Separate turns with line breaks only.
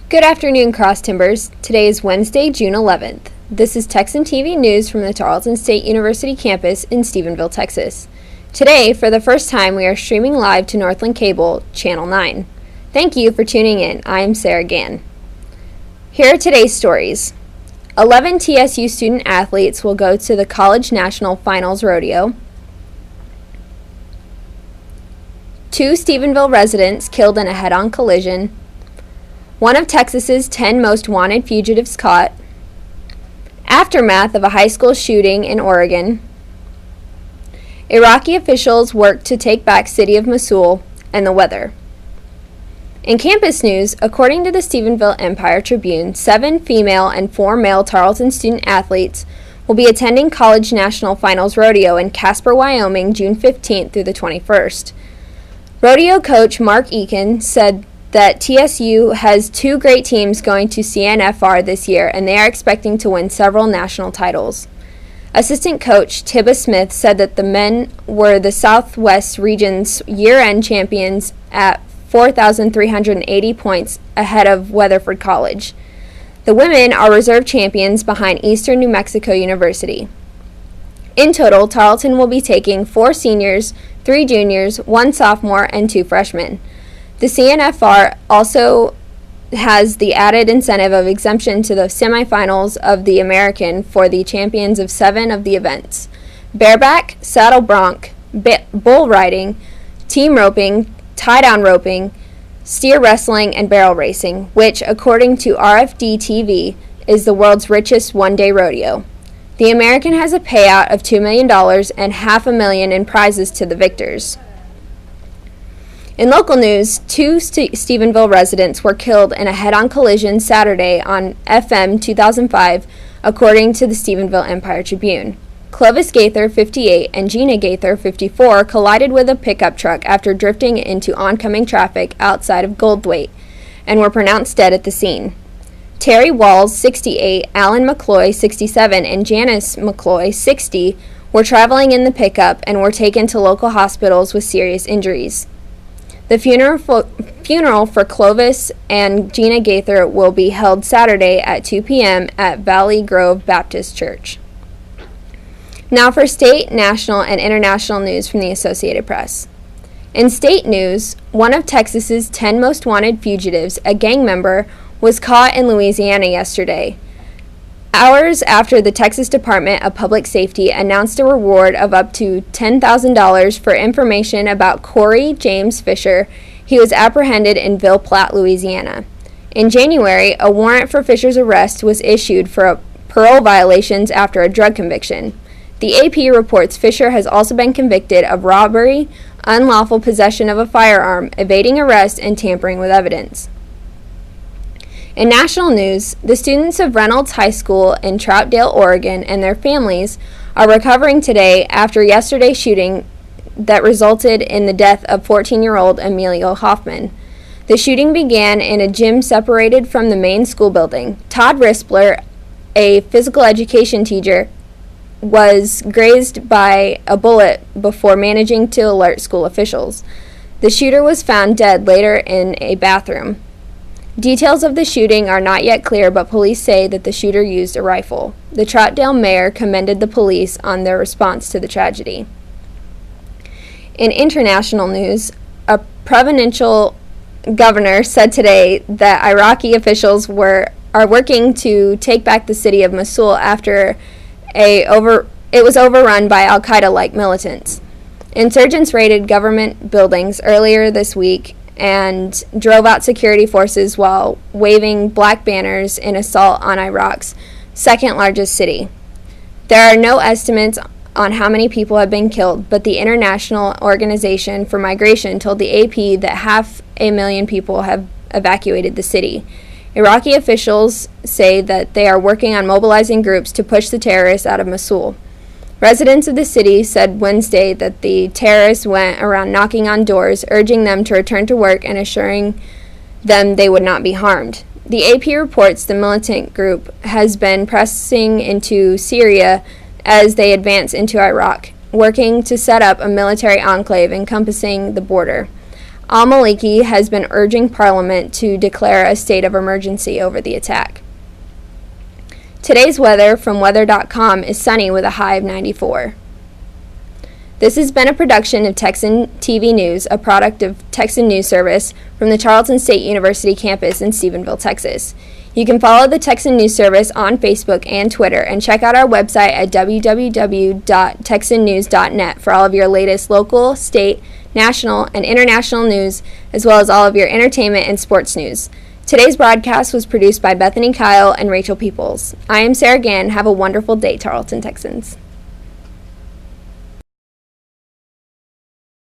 Good afternoon, Cross Timbers. Today is Wednesday, June 11th. This is Texan TV news from the Tarleton State University campus in Stephenville, Texas. Today, for the first time, we are streaming live to Northland Cable Channel 9. Thank you for tuning in. I am Sara Gann. Here are today's stories. 11 TSU student athletes will go to the College National Finals Rodeo. 2 Stephenville residents killed in a head-on collision. One of Texas's 10 most wanted fugitives caught. Aftermath of a high school shooting in Oregon. Iraqi officials work to take back city of Mosul, and the weather. In campus news, according to the Stephenville Empire-Tribune, 7 female and 4 male Tarleton student athletes will be attending College National Finals Rodeo in Casper, Wyoming, June 15th through the 21st. Rodeo coach Mark Eakin said that TSU has 2 great teams going to CNFR this year, and they are expecting to win several national titles. Assistant coach Tibba Smith said that the men were the Southwest Region's year-end champions at 4,380 points ahead of Weatherford College. The women are reserve champions behind Eastern New Mexico University. In total, Tarleton will be taking 4 seniors, 3 juniors, 1 sophomore, and 2 freshmen. The CNFR also has the added incentive of exemption to the semifinals of the American for the champions of 7 of the events: bareback, saddle bronc, bull riding, team roping, tie-down roping, steer wrestling, and barrel racing, which, according to RFD TV, is the world's richest one-day rodeo. The American has a payout of $2 million and $500,000 in prizes to the victors. In local news, 2 Stephenville residents were killed in a head-on collision Saturday on FM 2005, according to the Stephenville Empire-Tribune. Clovis Gaither, 58, and Gina Gaither, 54, collided with a pickup truck after drifting into oncoming traffic outside of Goldthwaite and were pronounced dead at the scene. Terry Walls, 68, Alan McCloy, 67, and Janice McCloy, 60, were traveling in the pickup and were taken to local hospitals with serious injuries. The funeral for Clovis and Gina Gaither will be held Saturday at 2 p.m. at Valley Grove Baptist Church. Now for state, national, and international news from the Associated Press. In state news, one of Texas's 10 most wanted fugitives, a gang member, was caught in Louisiana yesterday, hours after the Texas Department of Public Safety announced a reward of up to $10,000 for information about Corey James Fisher. He was apprehended in Ville Platte, Louisiana. In January, a warrant for Fisher's arrest was issued for parole violations after a drug conviction. The AP reports Fisher has also been convicted of robbery, unlawful possession of a firearm, evading arrest, and tampering with evidence. In national news, the students of Reynolds High School in Troutdale, Oregon, and their families are recovering today after yesterday's shooting that resulted in the death of 14-year-old Emilio Hoffman. The shooting began in a gym separated from the main school building. Todd Rispler, a physical education teacher, was grazed by a bullet before managing to alert school officials. The shooter was found dead later in a bathroom. Details of the shooting are not yet clear, but police say that the shooter used a rifle. The Troutdale mayor commended the police on their response to the tragedy. In international news, a provincial governor said today that Iraqi officials are working to take back the city of Mosul after it was overrun by al-Qaeda-like militants. Insurgents raided government buildings earlier this week and drove out security forces while waving black banners in assault on Iraq's second-largest city. There are no estimates on how many people have been killed, but the International Organization for Migration told the AP that 500,000 people have evacuated the city. Iraqi officials say that they are working on mobilizing groups to push the terrorists out of Mosul. Residents of the city said Wednesday that the terrorists went around knocking on doors, urging them to return to work and assuring them they would not be harmed. The AP reports the militant group has been pressing into Syria as they advance into Iraq, working to set up a military enclave encompassing the border. Al-Maliki has been urging Parliament to declare a state of emergency over the attack. Today's weather from weather.com is sunny with a high of 94. This has been a production of Texan TV News, a product of Texan News Service from the Tarleton State University campus in Stephenville, Texas. You can follow the Texan News Service on Facebook and Twitter, and check out our website at www.texannews.net for all of your latest local, state, national, and international news, as well as all of your entertainment and sports news. Today's broadcast was produced by Bethany Kyle and Rachel Peoples. I am Sara Gann. Have a wonderful day, Tarleton Texans.